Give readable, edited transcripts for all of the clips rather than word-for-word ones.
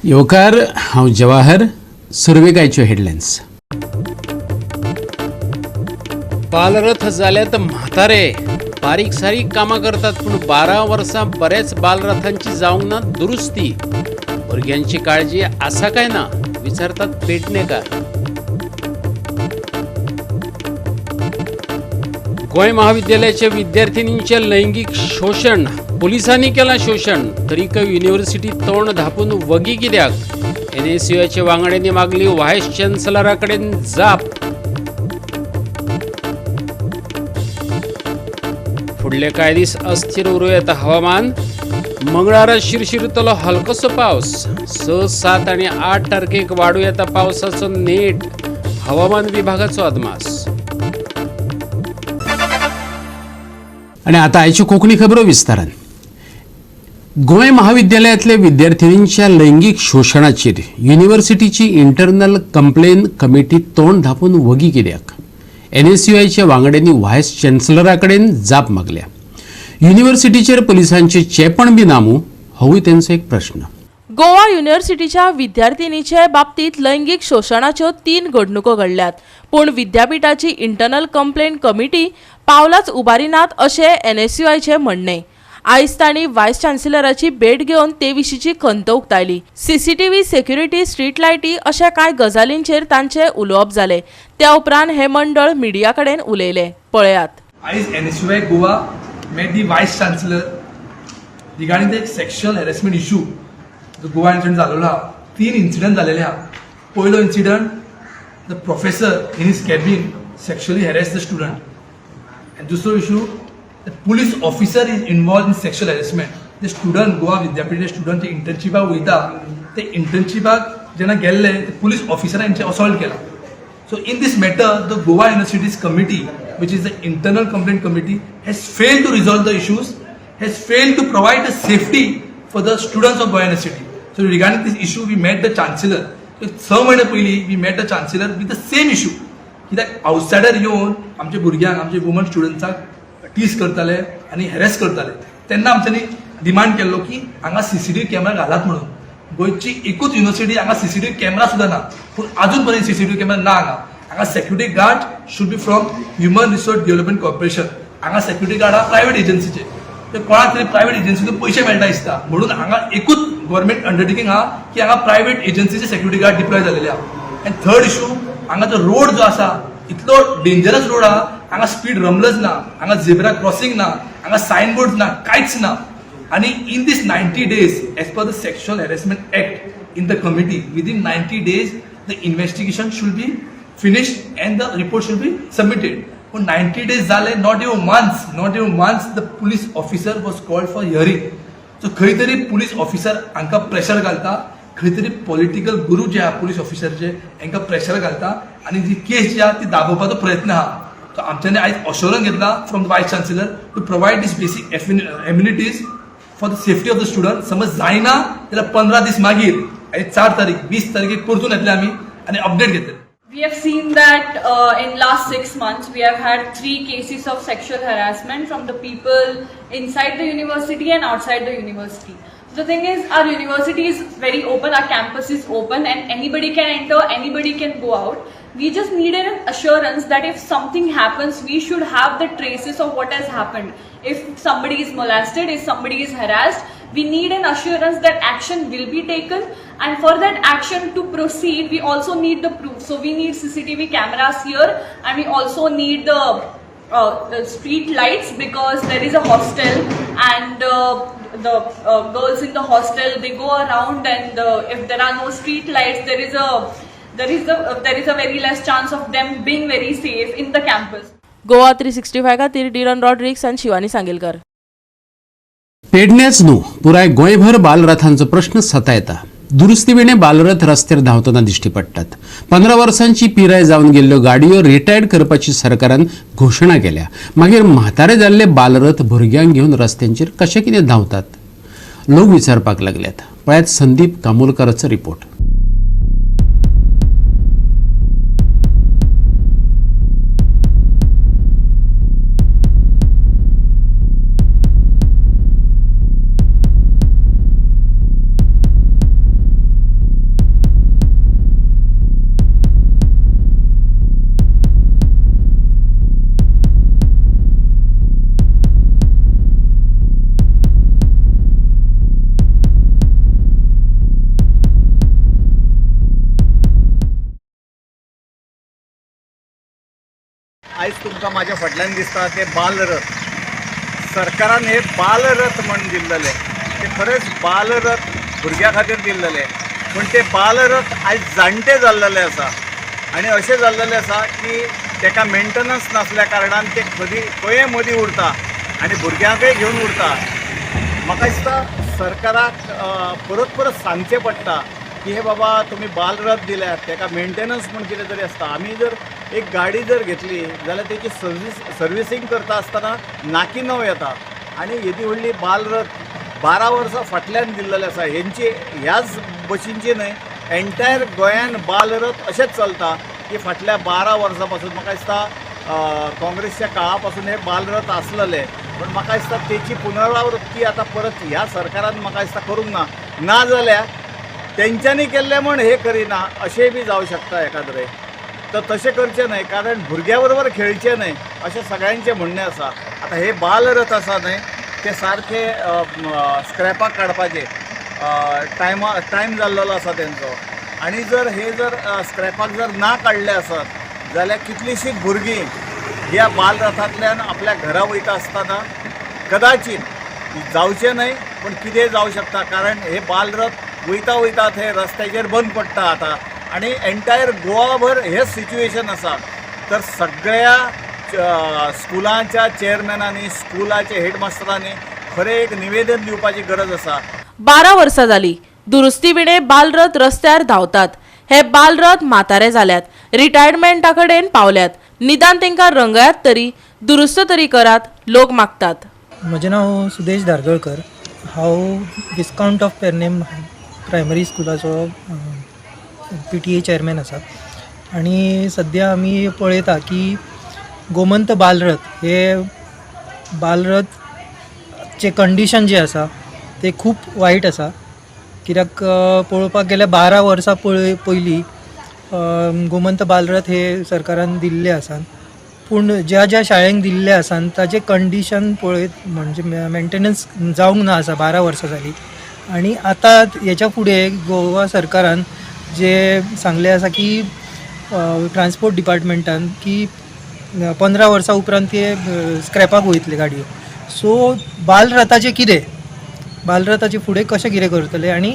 येवकार हांव जवाहर सुरवेगायच्यो हेडलायन्स. बालरथ जाल्यात म्हातारे बारीक सारीक कामां करतात पूण 12 वर्सां बरेच बालरथांची जावंक ना दुरुस्ती. भुरग्यांची काळजी आसा काय ना विचारतात पेडणेकार. गोंय महाविद्यालयाच्या विद्यार्थिनींचे लैंगिक शोषण, पोलिसांनी केला शोषण, तरीकय युनिव्हर्सिटी तोंड धापून वगी कित्याक? NSUचे वांगड्यांनी मागली व्हायस चॅन्सलराकडेन जाप. फुडले कांय दीस अस्थिर उरूं येता हवामान. मंगळारा शिरशिरतलो हलकोसो पावस. 6, 7 आनी 8 तारखेक वाडूं येता पावसाचो नेट. हवामान विभागाचो अदमास. आणि आता आयच्यो कोंकणी खबरो विस्तारान. गोंय महाविद्यालयातल्या विद्यार्थिनींच्या लैंगिक शोषणाचेर युनिव्हर्सिटीची इंटरनल कंप्लेन कमिटी तोंड धापून वगी कित्याक? NSUच्या वांगड्यांनी व्हायस चॅन्सलराकडेन जाप मागल्या. युनिव्हर्सिटीचेर पुलिसांचे चेपण बी नामू होवूय तांचो एक प्रश्न. गोवा युनिव्हर्सिटीच्या विद्यार्थिनीचे बाबतीत लैंगिक शोषणाच्यो 3 घडणुको घडल्यात, पूण विद्यापीठाची इंटरनल कंप्लेंट कमिटी पावलाच उबारिनात अशें NSUचे म्हणणे. आयज तांणी व्हायस चॅन्सलराची भेट घेवन ते विशींची खंत उक्तायली. CCTV सेक्युरिटी, स्ट्रीट लायटी अशा कांय गजालींचेर तांचे उलोवप जाले. त्या उपरांत हे मंडळ मिडिया कडेन उलयले. पळयात. आयज NSU Goa met the vice chancellor regarding the sexual harassment issue. जो गोवा इन्सिडेंट जालेलो आहा, 3 इन्सिडेंट जालेले आहा. पयलो incident, the professor in his cabin sexually harassed the student. And दुसरो issue, the police officer is involved in sexual harassment. The student, Goa विद्यापीठ student जे इंटर्नशिपाक वयता, ते इंटर्नशिपाक जेन्ना गेल्ले ते पुलीस ऑफिसरान हेंचे असॉल्ट केला. So in this matter, the Goa University's committee, which is the internal complaint committee, has failed to resolve the issues, has failed to provide the safety for the students of Goa University. So regarding this issue, we met the chancellor. So 6 महिने पयलीं we met the chancellor with the same issue. कित्याक outsider येवन आमच्या भुरग्यांक, आमच्या woman स्टुडंट्साक tease करताले आनी harass करताले. तेन्ना आमच्यांनी डिमांड केल्लो की हांगा CCTV कॅमेरा घालात म्हणून. गोंयची एकूच युनिव्हर्सिटी हांगा CCTV कॅमेरा सुद्दां ना, पूण अजून पर्यंत CCTV कॅमेरा ना हांगा security guard should be from human resource development corporation. हांगा सेक्युरिटी गार्ड आहा प्रायव्हेट एजन्सीचे. ते कोणाक तरी प्रायव्हेट एजन्सीतून पयशे मेळटा दिसता, म्हणून हांगा एकूच गव्हर्मेंट अंडरटेकिंग आहा की हांगा प्रायव्हेट एजन्सीचे सेक्युरिटी गार्ड डिप्लॉय जालेले आहा. एंड थर्ड इशू, हांगा जो रोड जो आसा इतलो डेंजरस रोड आहा. हांगा स्पीड रमलर्स ना, हांगा झेब्रा क्रॉसिंग ना, हांगा सायन बोर्ड ना, कांयच ना. आणि in this 90 days, as per the Sexual Harassment Act in the committee, within 90 days, the investigation should be finished and the report should be submitted. For 90 days zale, not even months, the police officer was called for hearing. So खंय तरी police officer हांकां pressure घालता, खंय तरी political guru जे आहा police officer जे हांकां pressure घालता आणि जी केस जी आहा ती दाबोवपाचो प्रयत्न आहा. So आमच्यानी आयज assurance घेतला from the vice chancellor to provide these basic amenities for the safety of the student. समज जायना जाल्यार 15 दीस मागीर 4 तारीख 20 तारखेक परतून येतले आमी आणि अपडेट घेतले. We have seen that in last 6 months we have had 3 cases of sexual harassment from the people inside the university and outside the university. The thing is, our university is very open, our campus is open and anybody can enter, anybody can go out. We just need an assurance that if something happens, we should have the traces of what has happened. If somebody is molested, if somebody is harassed, we need an assurance that action will be taken, and for that action to proceed, we also need the proof. So we need CCTV cameras here, and we also need the street lights, because there is a hostel and the girls in the hostel, they go around, and if there are no street lights, there is a very less chance of them being very safe in the campus. Goa 365 खातीर डिरन रॉड्रिक्स आनी शिवानी सांगेलकर. पेडणेच न्हू, पुराय गोंयभर बालरथांचो प्रश्न सतायता. दुरुस्तीविणे बालरथ रस्त्यार धांवतना दिश्टी पडटात. 15 वर्सांची पिराय जावन गेल्ल्यो गाडयो रिटायर्ड करपाची सरकारान घोशणा केल्या. मागीर म्हातारे जाल्ले बालरथ भुरग्यांक घेवन रस्त्यांचेर कशे कितें धांवतात? लोक विचारपाक लागल्यात. पळयात संदीप कामोलकराचो रिपोर्ट. आयज तुमकां म्हाज्या फाटल्यान दिसता ते बालरथ. सरकारान हे बालरथ म्हण दिल्लेले, ते खरेंच बालरथ भुरग्यां खातीर दिल्लेले, पूण ते बालरथ आयज जाणटे जाल्लेले आसा आनी अशें जाल्लेलें आसा की ताका मेंटेनन्स नासल्या कारणान ते खंय मदीं उरता आनी भुरग्यांकय घेवन उरता. म्हाका दिसता सरकाराक परत परत सांगचें पडटा की हे बाबा तुमी बालरथ दिल्यात, ताका मेंटेनन्स म्हण कितें तरी आसता. आमी जर एक गाडी जर घेतली जाल्यार तेची सर्विसींग करता आसतना नाकी नव येता आनी येदी व्हडली बालरथ 12 वर्सां फाटल्यान दिल्लेले आसा. हेंची ह्याच भशेनची न्हय, एंटायर गोंयान बालरथ अशेंच चलता की फाटल्या 12 वर्सां पासून म्हाका दिसता काँग्रेसच्या काळा पासून हे बालरथ आसलेले. पण म्हाका दिसता तेची पुनरावृत्ती आतां परत ह्या सरकारान म्हाका दिसता करूंक ना. ना जाल्यार तेंच्यांनी केल्लें म्हण हे करिना अशेंय बी जावं शकता एखाद्रे. तर तशें करचें न्हय, कारण भुरग्यां बरोबर खेळचें न्हय अशें सगळ्यांचें म्हणणें आसा. आतां हे बालरथ आसा न्हय ते सारके स्क्रॅपाक काडपाचे. टायम जाल्लो आसा तेंचो आनी जर हे जर स्क्रॅपाक जर ना काडले आसत जाल्यार कितलींशींच भुरगीं ह्या बालरथांतल्यान आपल्या घरा वयता आसतना कदाचित जावचें न्हय पण कितेंय जावं शकता. कारण हे बालरथ वयता वयता थंय रस्त्याचेर बंद पडटा आतां आनी एंटायर गोवाभर हेच सिच्युएशन आसा. तर सगळ्या स्कुलांच्या चेअरमॅनांनी, स्कुलाच्या हेडमास्टरांनी खरें एक निवेदन दिवपाची गरज आसा. 12 वर्सां जाली दुरुस्ती विणे बालरथ रस्त्यार धांवतात. हे बालरथ म्हातारे जाल्यात, रिटायरमेंटा कडेन पावल्यात. निदान तांकां रंगयात तरी, दुरुस्त तरी करात, लोक मागतात. म्हजें नांव सुदेश धारगळकर. हांव विस्काउंट ऑफ पेरनेम प्रायमरी स्कुलाचो PTA चेअरमॅन आसा. आनी सद्या आमी पळयता की गोमंत बालरथ हे बालरथचे कंडिशन जे आसा ते खूब वायट आसा. कित्याक पळोवपाक गेल्यार 12 वर्सां पयलीं गोमंत बालरथ हे सरकारान दिल्ले आसात. पूण ज्या ज्या शाळेंक दिल्ले आसात ताचे कंडिशन पळयत म्हणजे मेंटेनन्स जावंक ना आसा 12 वर्सां जालीं. आनी आतां हेच्या फुडें गोवा सरकारान जे सांगले आसा की ट्रान्सपोर्ट डिपार्टमेंटान की 15 वर्सां उपरांत ते स्क्रॅपाक वयतले गाडयो. सो बालरथाचें कितें, बालरथाचे फुडें कशें कितें करतले. आनी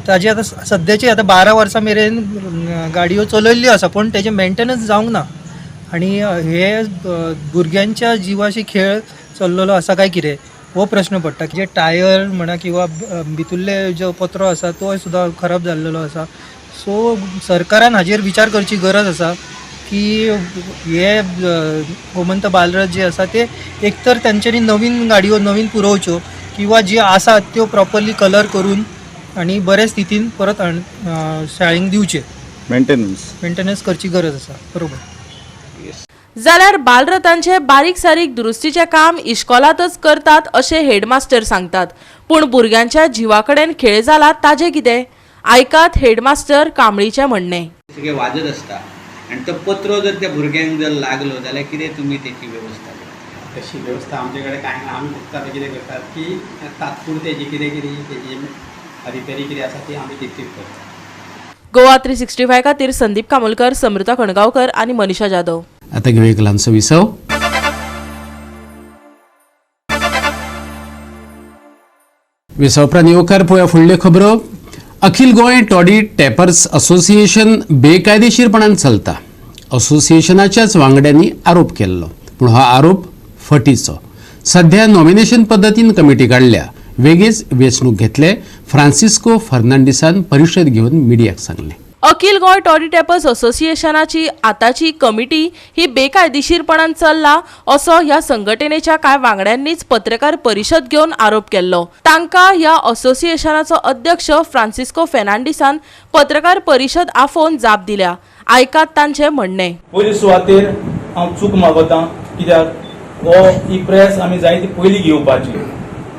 ताजे आतां सद्याचे आतां 12 वर्सां मेरेन गाडयो चलयल्ल्यो आसा पण तेजें मेंटेनन्स जावंक ना. आनी हे भुरग्यांच्या जिवाशी खेळ चल्लेलो आसा काय कितें हो प्रश्न पडटा. जे टायर म्हणा किंवा भितुल्ले जो पत्रो आसा तो सुद्दां खराब जाल्लेलो आसा. सो सरकारान हाजेर विचार करची गरज आसा की हे गोमंत बालरथ जे आसा ते एकतर तांच्यांनी नवीन गाडयो नवीन पुरवच्यो किंवा जे आसात त्यो प्रॉपरली कलर करून आनी बरे स्थितीन परत शाळेंक दिवचे. मेंटेनन्स करची गरज आसा. बरोबर. जाल्यार बालरथांचे बारीक सारीक दुरुस्तीचे काम इश्कोलातच करतात अशें हेडमास्टर सांगतात. पूण भुरग्यांच्या जिवा कडेन खेळ जाला ताजें कितें? आयकात हेडमास्टर कांबळीचें म्हणणें. सगळें वाजत आसता आनी तो पत्रो जर त्या भुरग्यांक जर लागलो जाल्यार कितें तुमी तेची वेवस्था करतात? तशी वेवस्था आमचे कडेन कांय ना. आमी फक्त आतां कितें करतात की तात्पुरते जी कितें तेजी रिपेरी कितें आसा ती आमी तितलीच करतात. गोवा 365 खातीर संदीप कामोलकर, समृता खणगांवकर आनी मनीषा जाधव. आता घेऊया एक ल्हानसो विसव. विसवप्रांत येवकार पळोवया फुडल्यो खबरो. अखिल गोंय टॉडी टॅपर्स असोसिएशन बेकायदेशीरपणान चलता. असोसिएशनाच्याच वांगड्यांनी आरोप केल्लो, पूण हो आरोप फटीचो. सध्या नॉमिनेशन पद्दतीन कमिटी काडल्या. वेगळीच वेंचणूक घेतले. फ्रांसिस्को फर्नांडिसान परिशद घेवन मिडियाक सांगले. अखिल गोंय टॉडी टॅपर्स असोसिएशनाची आताची कमिटी ही बेकायदेशीरपणान चल्ला असो ह्या संघटनेच्या कांय वांगड्यांनीच पत्रकार परिशद घेवन आरोप केल्लो. तांकां ह्या असोसिएशनाचो अध्यक्ष फ्रांसिस्को फेर्नांडिसान पत्रकार परिशद आफोवन जाप दिल्या. आयकात तांचें म्हणणें. पयली सुवातेर हांव चूक मागता कित्याक हो ही प्रेस आमी जाय ती पयली घेवपाची,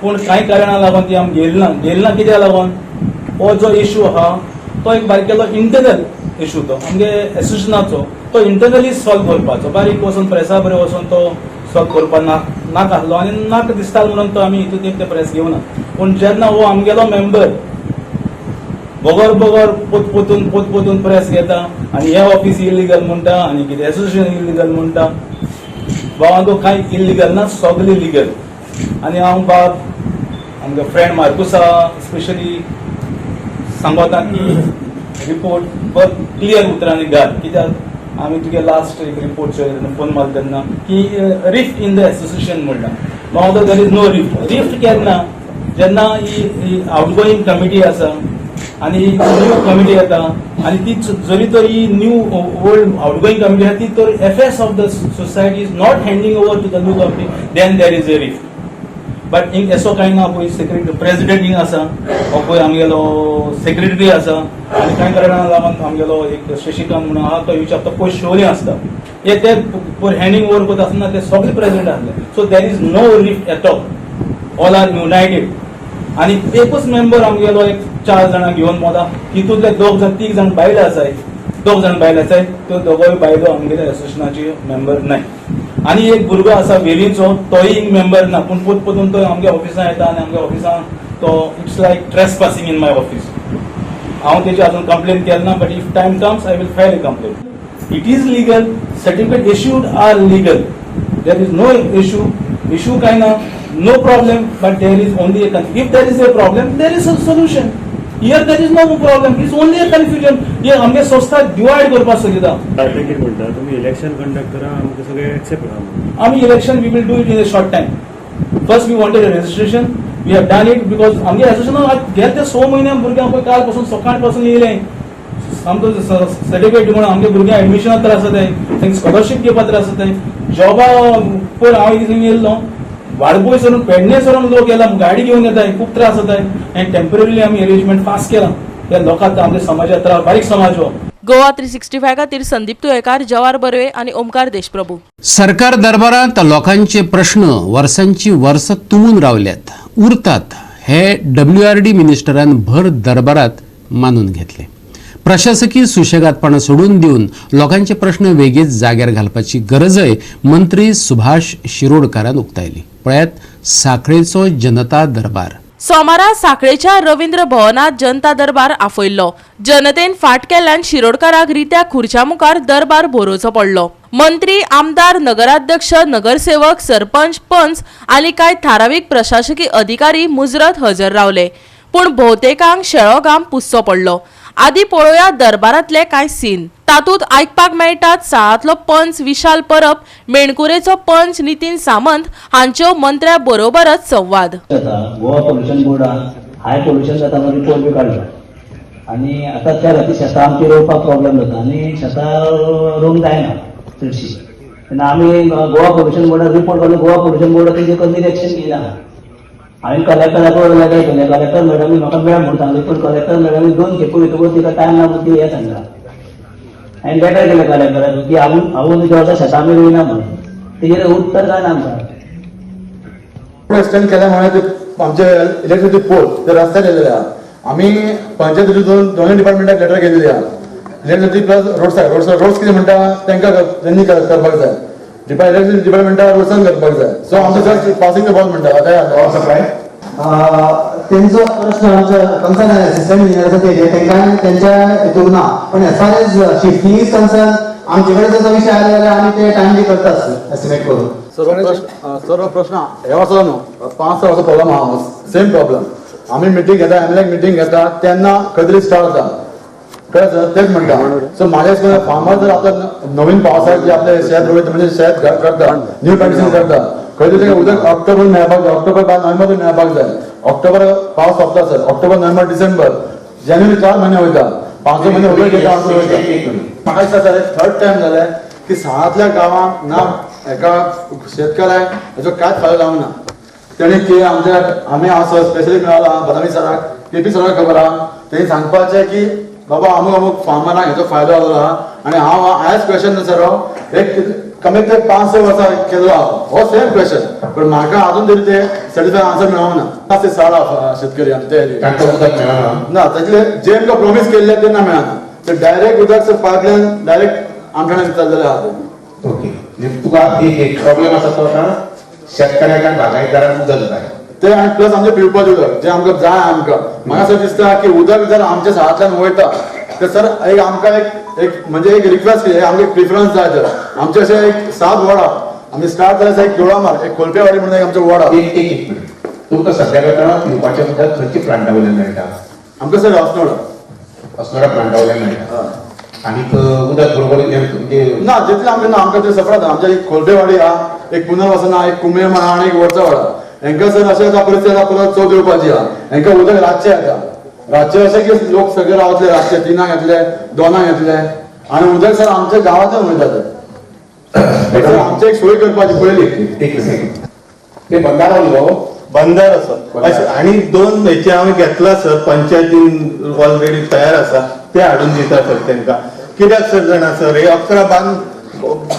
पूण कांय कारणां लागून ती आमी घेयली ना. कित्याक लागून हो जो इश्यू आहा तो एक बारकेलो इंटरनल इश्यू, तो आमगे एसोसिएशनाचो तो इंटरनली सॉल्व करपाचो. बारीक वचून प्रेसा बरें वचून तो सॉल्व करपाक नाका आसलो आनी नाका दिसतालो म्हणून तो आमी हितून ते प्रेस घेवना. पूण जेन्ना हो आमगेलो मेंबर बोगोर पोतपोतून प्रेस घेता आनी हे ऑफिस इलिगल म्हणटा आनी कितें एसोसिएशन इलिगल म्हणटा, बाबा कांय इलिगल ना सगळें लिगल आनी हांव बाब आमगे फ्रेंड मार्कुस आहा स्पेशली सांगता की रिपोर्ट बट क्लियर उतरांनी घाल कित्याक आमी तुगे लास्ट एक रिपोर्ट फोन मारता तेन्ना की रिफ्ट इन द एसोसिएशन म्हणटा बाबा देर इज नो रिफ्ट केन्ना जेन्ना ही आउटगोईंग कमिटी आसा आनी न्यू कमिटी येता आनी ती जरी तर ही न्यू ओल्ड आउटगोईंग कमिटी आसा ती तर affairs of the society is not handing over to the new committee then there is a rift but हिंग एसो कांय ना पळय सेक्रेटरी प्रेसिडेंट हिंग आसा हो पळय आमगेलो सेक्रेटरी आसा आनी कांय कारणां लागून आमगेलो एक शशिकांत म्हणून आहा तो विचार तो पयस शोले आसता हे ते हँडिंग ओवर करता आसतना ते सगळे प्रेसिडेंट आसले सो देर इज नो रिफ्ट एट ऑल आर युनायटेड आनी एकूच मेंबर आमगेलो एक 4 जाणां घेवन मोदा तितूंतले 3 जाण बायले आसाय 2 जाण बायले आसाय त्यो दोगोय बायलो आमगेल्या एसोसिएशनाचे मेंबर नाय आनी एक भुरगो आसा वेलीचो तोय एक मेंबर ना पूण पोत पोतून तो आमगे ऑफिसां येता आनी आमगे ऑफिसां तो it's like trespassing in my office हांव तेजी अजून कंप्लेन केली ना but if time comes I will file a complain it is legal certificate issued or legal there is no issue काय ना no problem but there is only if there is a problem there is a solution here there is no problem it's only a confusion हे आमगे संस्था divide करपाक सोदिता कितें म्हणटा तुमी election conduct करा आमकां सगळे एक्सेप्ट करा आमी election we will do it in a short time first we wanted a registration we have done it because आमगे एसोसिएशनान गेले ते 6 म्हयने भुरग्यांक पळय काल पासून सकाळ पासून येयले आमचो सर्टिफिकेट म्हणून आमगे भुरग्यांक एडमिशनाक त्रास जाताय तांकां स्कॉलरशीप घेवपाक त्रास जाताय जॉबा पळय हांव थंय येयल्लो वाळपय सरून पेडणे सरून लोक येला गाडी घेवन येताय खूप त्रास जाताय आनी टेम्पररी आमी अरेंजमेंट फास्ट केला त्या लोकांक आमच्या समाजात त्रास बारीक समाज हो गोवा 365 खातीर संदीप तुयेकार, जवाहर बर्वे आनी ओमकार देशप्रभू. सरकार दरबारात लोकांचे प्रश्न वर्सांची वर्सां तुंबून रावल्यात उरतात हे WRD मिनिस्टरान भर दरबारात मानून घेतले. प्रशासकीय सुशेगादपणां सोडून दिवन लोकांचे प्रश्न वेगीच जाग्यार घालपाची गरजय मंत्री सुभाष शिरोडकारान उक्तायली. पळयात साखळेचो जनता दरबार. सोमारा साखळेच्या रवींद्र भवनात जनता दरबार आफयल्लो. जनतेन फाट केल्ल्यान शिरोडकाराक रित्या खुर्च्या मुखार दरबार भरोवचो पडलो. मंत्री, आमदार, नगराध्यक्ष, नगरसेवक, सरपंच, पंच आनी कांय थारावीक प्रशासकीय अधिकारी मुजरत हजर रावले. पूण भोवतेकांक शेळो घाम पुसचो पडलो. आदी पळोवया दरबारांतले कांय सीन. तातूंत आयकपाक मेळटात साळांतलो पंच विशाल परब, मेणकुरेचो पंच नितीन सामंत हांच्यो मंत्र्या बरोबरच संवाद. गोवा पोल्युशन बोर्डान हाय पोल्युशन जाता म्हणून रिपोर्ट बी काडला आनी आतां त्या खातीर शेतां आमची रोवपाक प्रॉब्लेम जाता आनी शेतां रोवंक जायना चडशी तेन्ना आमी गोवा पोल्युशन बोर्डान रिपोर्ट काडलो. गोवा पोल्युशन बोर्डान तेजेर कसली एक्शन घेयना. हांवें कलेक्टराक लेटर केलें. कलेक्टर मॅडमी म्हाका मेळ म्हणून सांगली पूण कलेक्टर मॅडमी 2 खेपो येतकूच तिका टायम लागून ती हें सांगला. हांवें लेटर केलें कलेक्टराक की हांवून वर्सां शेतां आमी रोयना म्हणून. तेजेर उत्तर जायना आमकां. एक्सटेंड केल्यामुळे आमचे इलेक्ट्रिसिटी पोस्ट ते रस्त्यार येयलेले आहा. आमी पंचायतीचे दोनूय डिपार्टमेंटाक लेटर केलेली आहा. इलेक्ट्रिसिटी प्लस रोड्स कितें म्हणटा तांकां त्यांनी करपाक जाय. इलेक्ट्रिसिटी डिपार्टमेंटाक रोड्सान करपाक जाय. सो आमचो जस्ट पासिंग द बॉल म्हणटा काय सप्लाय तेंचो प्रश्न कन्सर्न असिस्टंट इंजिनियर आसा तेंकां तेंच्या हेतून ना. पण as far as shifting is concern आमचे कडेन जर विशय आले जाल्यार आमी ते टायमली करतात एस्टिमेट करून. सर्व प्रश्न हे वर्सा न्हू 5-6 वर्सां प्रॉब्लम आहा. Same problem. आमी मिटींग घेता एमएलए मिटींग घेता तेन्ना खंय तरी स्टार्ट जाता कळ्ळें तेच म्हणटा. सो म्हाज्या हिसपान फार्मर जर आतां नवीन पावसाळ्यात जे आपले शेत रोयता म्हणजे शेत करता न्यू कंडिशन करता खंय तरी उदक ऑक्टोबर मेळपाक जाय. ऑक्टोबर नोव्हेंबर मेळपाक जाय. ऑक्टोबर पावस सोंपता सर. ऑक्टोबर नोव्हेंबर डिसेंबर जानेवारी 4 म्हयने वयता. 5 म्हयने उदक येता आमचो वयता. म्हाका दिसता सर थर्ड टायम जालें की साळांतल्या गांवांक ना एका शेतकाराक हेजो कांयच फायदो जावंक ना. तेणी की आमी हांव स्पेशली मेळ्ळा बदामी सराक केपी सराक खबर आहा. तेणी सांगपाचें की बाबा अमूक फार्मरांक हेजो फायदो जालो आहा आनी हांवें क्वेश्चन सर एक कमीत कमी 5-6 वर्सां केलो आहा हो सेम क्वेश्चन. पण म्हाका अजून तरी ते सॅटिस्फाय आन्सर मेळोंक ना. ते साळा शेतकरी ना तातले जे आमकां प्रॉमीस केल्ले तेन्ना मेळना. ते डायरेक्ट उदक पायपलायन डायरेक्ट आमच्यान चल्लेले आहा ते. ओके तुका एक प्रॉब्लेम आसा तो आतां शेतकऱ्याक आनी बागायतदारांक उदक जाय ते आनी प्लस आमचे पिवपाचें उदक जें आमकां जाय. आमकां म्हाका असो दिसता की उदक जर आमच्या साळांतल्यान वयता ते सर एक आमकां एक म्हणजे एक रिक्वेस्ट केली आमकां एक प्रिफरन्स जाय. तर आमचे अशे एक 7 वॉर्ड आहा आमी स्टार्ट जाल्यार एक केवळामार एक खोलपेवाडी म्हणून एक आमचो वॉर्ड आहा. एक मिनिट तुमकां सद्याक आतां पिवपाचें उदक खंयच्या प्लांटा वयल्यान मेळटा? आमकां सर अस्नोडा अस्नोडा प्लांटा वयल्यान मेळटा. आनीक उदक बरोबर म्हणजे ना जितलें आमकां ना आमकां ते सपरात आमच्या एक खोलपेवाडी आहा, एक पुनर्वसन आहा, एक कुंबळे म्हणा आनी एक वरचा वाडा. हांकां सर अशें आतां परिस्थिती आतां परत चवथ येवपाची आहा. हांकां उदक रातचें येता. रातचें अशें की लोक सगळे रावतले रातचे 3 येतले 2 येतले आनी उदक सर आमच्या गांवांतल्यान वयता सर. आमची एक सोय करपाची पयली. एक सेकंड ते बंदार आसलो बंदार आसा आणि 2 हेचे हांवें घेतला सर पंचायतीन ऑलरेडी तयार आसा ते हाडून दिता सर तांकां. कित्याक सर जाणा सर हे 11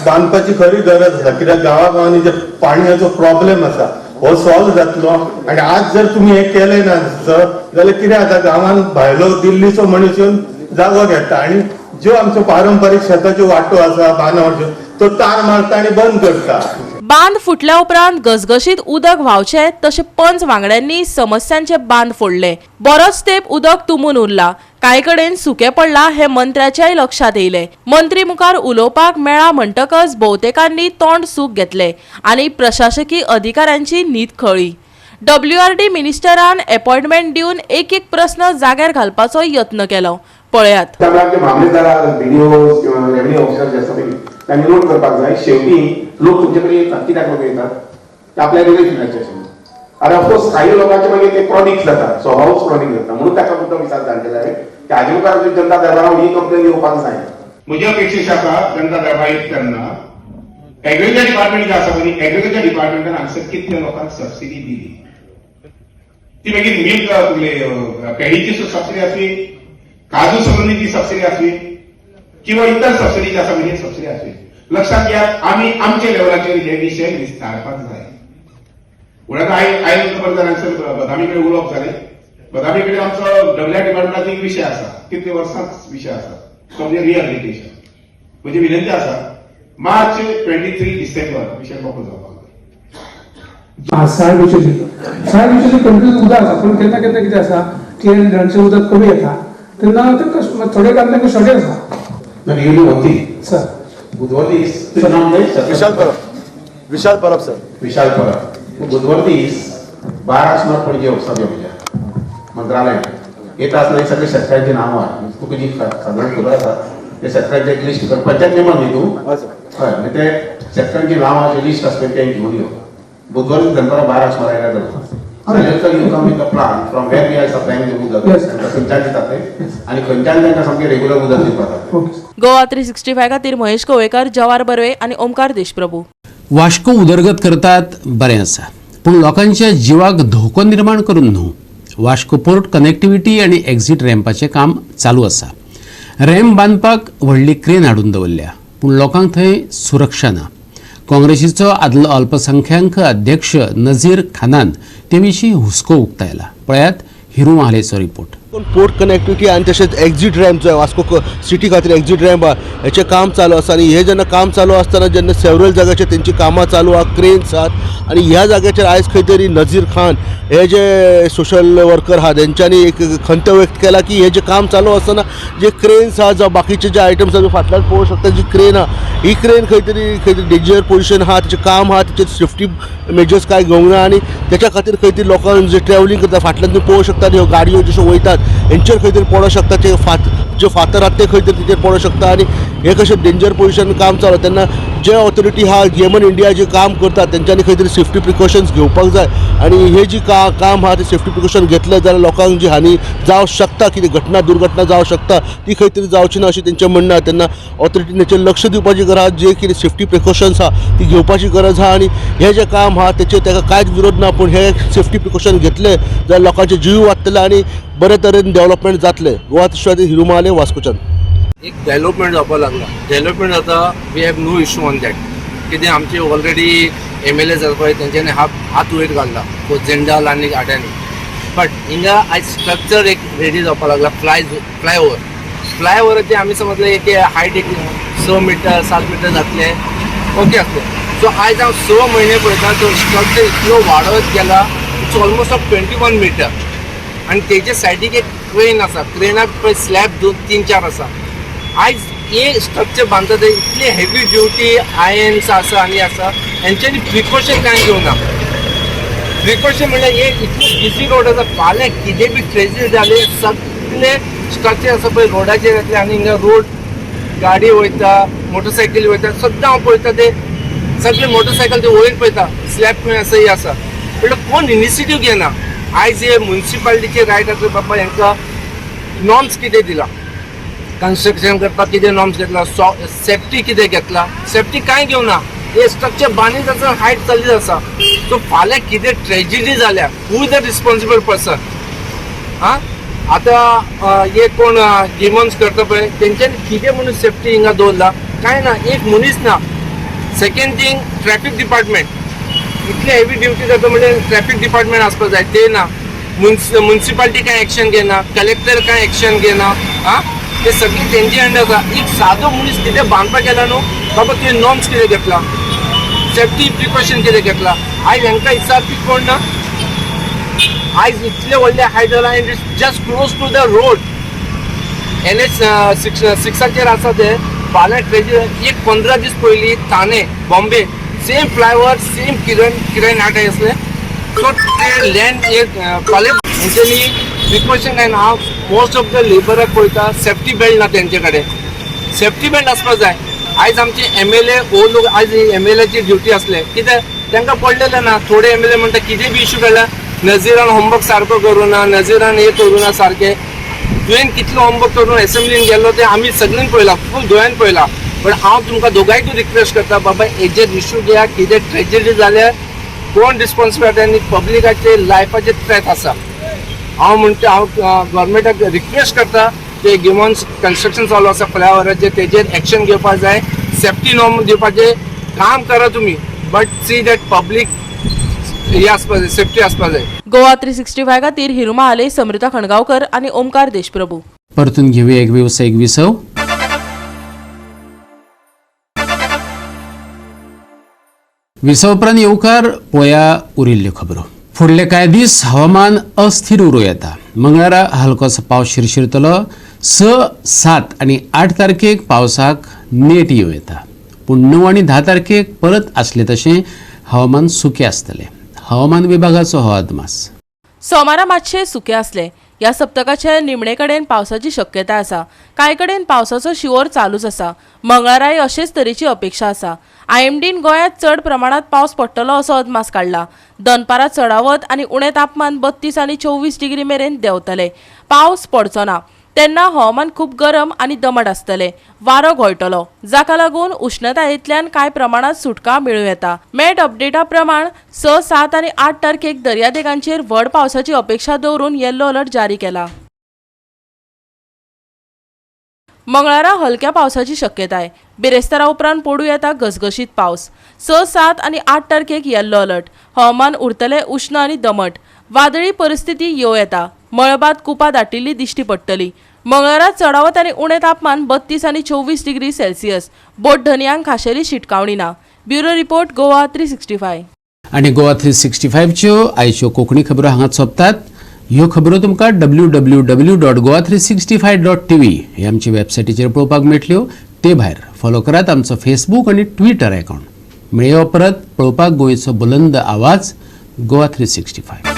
बांदपाची खरी गरज आसा कित्याक गांवांनी जे पाणयाचो प्रॉब्लेम आसा हो सॉल्व जातलो. आणि आज जर तुम्ही हे केले ना सर जाल्यार कितें जाता गांवांत भायलो दिल्लीचो मनीस येवन जागो घेता आणि ज्यो आमच्यो पारंपारीक शेताच्यो वाटो आसा बांदावच्यो तो तार मारता आणि बंद करता. बांद फुटल्या उपरांत गसगशीत उदक व्हांवचे तशें पंच वांगड्यांनी समस्यांचे बांद फोडले. बरोच तेंप उदक तुंबून उरला. कांय कडेन सुकें पडलां हें मंत्र्याच्याय लक्षात येयलें. मंत्री मुखार उलोवपाक मेळ्ळा म्हणटकच भोवतेकांनी तोंड सूक घेतलें आनी प्रशासकीय अधिकाऱ्यांची न्हीद खळ्ळी. WRD मिनिस्टरान अपॉइंटमेंट दिवन एक प्रस्न जाग्यार घालपाचो यत्न केलो. पळयात. त्यामुळे मामलेदार BDO किंवा रेव्हेन्यू ऑफिसर जे आसा पळय त्यांनी नोट करपाक जाय शेवटी लोक तुमचे कडेन येतात कित्याक लोक येतात ते आपल्या वेगळे फिल्डाचे आशिल्ले. आनी ऑफकोर्स काही लोकांचे मागीर ते क्रॉनिक जाता स्वभावच क्रॉनिक जाता म्हणून ताका मुद्दम विचार जाणटे जाय की हाजे मुखार जनता दरबारांत ही कंप्लेन येवपाक जाय. म्हजी अपेक्षा आसा जनता दरबार येतना एग्रीकल्चर डिपार्टमेंट जे आसा पळय एग्रीकल्चर डिपार्टमेंटान हांगसर कितल्या लोकांक सबसिडी दिली ती मागीर मिल्क पेडीची सबसिडी आसली काजू संबंधीची सबसिडी आसली किंवा इतर सबसिडी आसा म्हणजे सबसिडी आसली. लक्षात घ्या आम्ही आमच्या लेवलाचेर हे विशय विस्तारपाक जाय. म्हणून आयज खबरदारांसर बदामी कडेन उलोवप जालें. बदामी कडेन आमचो डब्ल्यू डिपार्टमेंटाचो एक विशय आसा कितले वर्सांच विशय आसा तो म्हणजे रिहॅबिलिटेशन. म्हजी विनंती आसा मार्च 23 डिसेंबर विशय मोकळो जावपाक जाय. साळ विशेष कंटिन्यू उदक आसा पूण केन्ना केन्ना कितें आसा की नळाचें उदक कमी येता तेन्ना थोडे काळ तांकां शॉर्टेज आसा. सर बुधवार दीस विशाल परब सर विशाल परब बुधवार दीस 12 सुमार पणजे वचपाचें म्हज्या मंत्रालयात येता आसतना सगळे शेतकारांची नांवां तुका जी सादारण खबर आसा ते शेतकारांचे लिस्ट कर पंचायत मेंबर न्ही तूं हय म्हणजे ते शेतकारांची नांवांचे लिस्ट आसता ते घेवन यो बुधवार दीस दनपारां 12 सुमार आयल्यार जाता. You come with the plan from where we are supplying the उदक खंयच्यान दितात ते आनी खंयच्यान तांकां सामकें रेग्युलर उदक दिवपाक. गोवा 365 खातीर महेश कवळेकर, जवाहर बर्वे आनी ओमकार देशप्रभू. वास्को उदरगत करतात बरें आसा पूण लोकांच्या जिवाक धोको निर्माण करून न्हू. वास्को पोर्ट कनेक्टिव्हिटी आनी एक्झिट रॅम्पाचें काम चालू आसा. रॅम्प बांदपाक व्हडली क्रेन हाडून दवरल्या पूण लोकांक थंय सुरक्षा ना. काँग्रेसीचो आदलो अल्पसंख्याक अध्यक्ष नझीर खानान ते विशीं हुस्को उक्तायला. पळयात हिरू महालेचो रिपोर्ट. पोर्ट कनेक्टिव्हिटी आणि तसेच एक्झिट रॅम्प जो आहे वास्को सिटी खातीर एक्झिट रॅम्प हेचें काम चालू आसा आनी हे जेन्ना काम चालू आसतना जेन्ना सेवरल जाग्याचेर तेंची कामां चालू आहा क्रेन्स आहात आनी ह्या जाग्याचेर आयज खंय तरी नझीर खान हे जे सोशल वर्कर आहा तेंच्यांनी एक खंत व्यक्त केला की हे जे काम चालू आसतना जे क्रेन्स आहा जावं बाकीचे जे आयटम्स आमी फाटल्यान पळोवंक शकता जी क्रेन आहा ही क्रेन खंय तरी डेंजर पोजिशन आहा तेचें काम आहा तेचे सेफ्टी मेजर्स कांय घेवंक ना आनी तेच्या खातीर खंय तरी लोकांक जे ट्रॅव्हलिंग करता फाटल्यान तुम्ही पळोवंक शकता ह्यो गाडयो जश्यो वयतात हेंचेर खंय तरी पडोंक शकता जे फातर आहात ते खंय तरी तेचेर पडोंक शकता आनी हे कशें डेंजर पोजिशन काम चालू तेन्ना जे ऑथॉरिटी आहा गेमन इंडिया जे काम करतात तेंच्यांनी खंय तरी सेफ्टी प्रिकॉशन्स घेवपाक जाय आनी हे जी काम आहा ते सेफ्टी प्रिकॉशन घेतले जाल्यार लोकांक जी हानी जावंक शकता कितें घटना दुर्घटना जावंक शकता ती खंय तरी जावची ना अशें तेंचें म्हणणें आहा. तेन्ना ऑथॉरिटीन हेचेर लक्ष दिवपाची गरज आहा. जे कितें सेफ्टी प्रिकॉशन्स आहा ती घेवपाची गरज आहा आनी हे जे काम आहा तेचेर ताका कांयच विरोध ना पूण हे सेफ्टी प्रिकॉशन घेतले जाल्यार लोकांचे जीव वाचतले आनी बरे तरेन डेव्हलपमेंट जातले. गोवा खातीर हिरू महाले वास्कोच्यान. एक डेव्हलपमेंट जावपाक लागला. डेव्हलपमेंट जाता we have no issue on that कितें आमचे ऑलरेडी MLA जाता पळय तेंच्यांनी हात वयर घालला जेंडाल आनी आड्यांनी बट हिंगा आयज स्ट्रक्चर एक रेडी जावपाक लागला फ्लायओव्हराचे आमी समजले एक हायट एक 6 मीटर 7 मीटर जातले ओके आसले. सो आयज हांव 6 म्हयने पळयता तो स्ट्रक्चर इतलो वाडत गेला इट्स ऑलमोस्ट 21 मीटर आनी तेजे सायडीक एक क्रेन आसा क्रेनाक पळय स्लॅब 2-3-4 आसा. आयज हे स्ट्रक्चर बांदता ते इतले हेवी ड्युटी आयन्स आसा आनी आसा हेंच्यांनी प्रिकॉशन कांय घेवना. प्रिकॉशन म्हणल्यार हे इतलो बिजी रोड आसा, फाल्यां कितें बी ट्रेजिडी जाली सगळे स्ट्रक्चर आसा पळय रोडाचेर येतले आनी हिंगा रोड गाडी वयता, मोटरसायकली वयता, सद्दां हांव पळयता ते सगळे मोटरसायकल ते वयर पळयता, स्लॅब खंय आसा हे आसा. म्हणल्यार कोण इनिशिएटीव घेना. आयज हे म्युन्सिपालिटीचे रायट आसा बाबा हांकां नॉर्म्स कितें दिला, कन्स्ट्रक्शन करपाक कितें नॉर्म्स घेतला, सेफ्टी कितें घेतला, सेफ्टी कांय घेवना. हे स्ट्रक्चर बांदीत आसा, हायट चलीत आसा. सो फाल्यां कितें ट्रेजिडी जाल्या हू द रिस्पॉन्सिबल पर्सन. हां आतां हे कोण डिमॉन्स करता पळय तेंच्यांनी कितें म्हणून सेफ्टी हिंगा दवरला कांय ना, एक मनीस ना. सेकंड थिंग ट्रॅफिक डिपार्टमेंट इतले हेवी ड्युटी जाता म्हणजे ट्रॅफिक डिपार्टमेंट आसपाक जाय ते ना. म्युन्सिपालिटी कांय एक्शन घेना, कलेक्टर कांय एक्शन घेना. हां ते सगळे तेंचे अंडर आसा. एक सादो मनीस कितें बांदपाक गेला न्हू बाबा तुवें नॉर्म्स कितें घेतला, सेफ्टी प्रिकॉशन कितें घेतला. आयज हांकां विचारपी कोण ना. आयज इतले व्हडले हायट जाला and it's just close to the road. NH 6 आसा ते फाल्यां ट्रेजिडी. एक 15 दीस पयलीं Thane Bombay same flyover same Kiran Nate आसले. सो ते लँड एक फाल्यां हेंच्यांनी प्रिकॉशन काय ना. हांव मोस्ट ऑफ द लेबराक पळयता सेफ्टी बेल्ट ना तेंचे कडेन. सेफ्टी बेल्ट आसपाक जाय. आयज आमचे MLA ओ लोक आयज MLAची ड्युटी आसले कितें तांकां पडलेलें ना. थोडे MLA म्हणटा कितें बी इश्यू काडला, नझीरान होमवर्क सारको करूं ना, नझीरान हे करूं ना सारकें. तुवें कितलो होमवर्क करून एसेंब्लीन गेलो ते आमी सगळ्यांनी पळयला, फूल गोंयान पळयला. पण हांव तुमकां दोगांयकूय रिक्वेस्ट करता बाबा हेजेर इश्यू घेया. कितें ट्रेजिडी जाल्यार कोण रिस्पॉन्सिबल आनी पब्लिकाचे लायफाचे थ्रेट आसा. हांव म्हणटा हांव गव्हर्मेंटाक रिक्वेस्ट करता की गिमॉन्स कन्स्ट्रक्शन चालू आसा फ्लायओव्हराचेर तेजेर एक्शन घेवपाक जाय, सेफ्टी नॉर्म दिवपाचें काम करा तुमी. बट सी दॅट पब्लीक हे आसपाक जाय, सेफ्टी आसपाक जाय. गोवा 365 खातीर हिरुमा आले, समृता खणगांवकर आणि ओमकार देशप्रभू. परतून घेऊया एक व्यावसायिक विसव. विसव उपरांत येवकार पळोवया उरिल्ल्यो खबरो. फुडले कांय दीस हवामान अस्थिर उरूं येता. मंगळारा हलकोसो पावस शिरशिरतलो. 6, 7 आनी 8 तारखेक पावसाक नेट येवं येता. पूण 9 आनी 10 तारखेक परत आसले तशें हवामान सुकें आसतलें. हवामान विभागाचो हो अदमास. सोमारा मातशे सुके आसले. ह्या सप्तकाचे निमणे कडेन पावसाची शक्यताय आसा. कांय कडेन पावसाचो शिवर चालूच आसा. मंगळाराय अशेच तरेची अपेक्षा आसा. IMDन गोंयांत चड प्रमाणात पावस पडटलो असो अदमास काडला. दनपारां चडावत आनी उणें तापमान 32 आनी 24 डिग्री मेरेन देंवतले. पावस पडचो ना तेन्ना हवामान खूब गरम आनी दमट आसतले. वारो घोळटलो जाका लागून उश्णतायेंतल्यान कांय प्रमाणात सुटका मेळूं येता. मेट अपडेटा प्रमाण 6, 7 आनी 8 तारखेक दर्यादेगांचेर व्हड पावसाची अपेक्षा दवरून येल्लो अलर्ट जारी केला. मंगळारा हलक्या पावसाची शक्यताय. बिरेस्तारा उपरांत पडूं येता घसघशीत पावस. 6, 7 आनी 8 तारखेक येल्लो अलर्ट. हवामान उरतले उश्ण आनी दमट. वादळी परिस्थिती येवं येता. मळबात कुपा दाटिल्ली दिश्टी पडटली. मंगळारा चडावत आनी उणें तापमान 32 आनी 24 डिग्री सेल्सियस. बोट धनयांक खाशेली शिटकावणी ना. Bureau report Goa 365. आनी गोवा 365च्यो आयच्यो कोंकणी खबरो हांगाच सोंपतात. ह्यो खबरो तुमकां www.goa365.tv हे आमचे वेबसायटीचेर पळोवपाक मेळटल्यो. ते भायर फॉलो करात आमचो फेसबूक आनी ट्विटर अकाउंट. मेळयो परत पळोवपाक गोंयचो बुलंद आवाज गोवा 365.